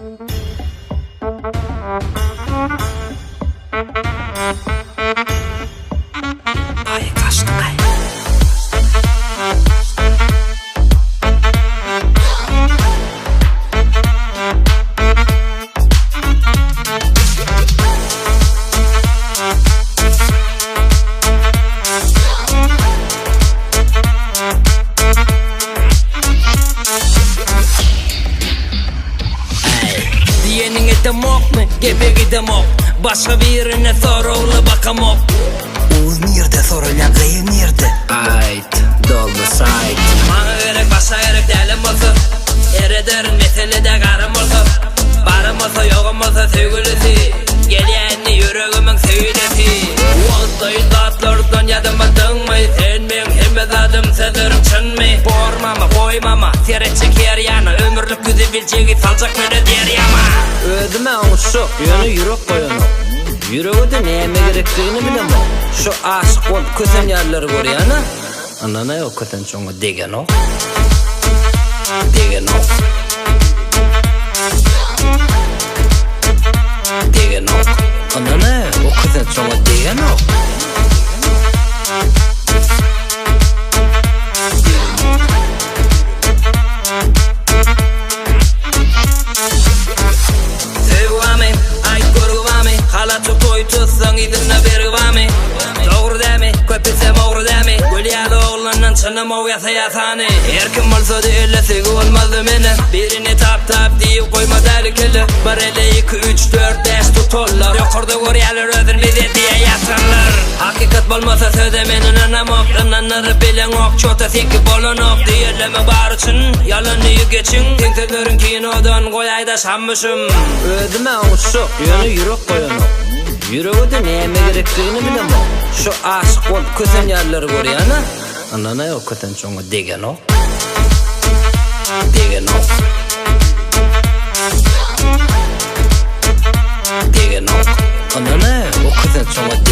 Ay kaçtı ay. Diyenin etemok mu? Gebek edemok. Başka birine sorulu bakamok. O nerede sorulyan kıyı nerede? Ayt, doldu sayt. Bana gerek başka gerek değilim olsa. Erederin meselede karım olsa. Barım olsa yoğum olsa sevgilisi. Gelyenli yüreğimin söylesi. Oğuzlayın tatlardan yadımmadın mı? Sen ben hemmez adım sözlerim çın mı? Bormama koymama seret çeker yana. Ömürlük güzü bileceği salacak beni der yama. Ödüme uçuk yönü yürek koyunu. Yüreği de neyime gerektiğini bilemem. Şu aşık ol köten yerleri gör yana. Anana yok köten çoğu degen o. Degen o. Degen o. Anana o köten çoğu degen o. Halatı koy tutsan idinna berivami. Doğru demi, köpesem oğru demi. Gülyalı oğlanın çınım o yasayasani. Erkim olsa değil segi olmazdı meni. Birini tap deyip koyma derkeli. Bir ele 2, 3, 4, 5 tutullar. Yokurda görüyorlar özün bize diye yatanlar. Hakikat bulmasa söze menin anamok. İnanları bilen ok, çota seki bolun ok. Diyelleme bar için, yalanıyı geçin. Tenkelerin kinodan koyayda sanmışım. Ödüme uçuk, yönü yürek koyunu. Yüreği de neyime gerektiğini bilemem. Şu aşık ol köten yerleri gör yana. Anana yok köten çoğu degen o. Degen o. Degen o. Anana o köten çoğu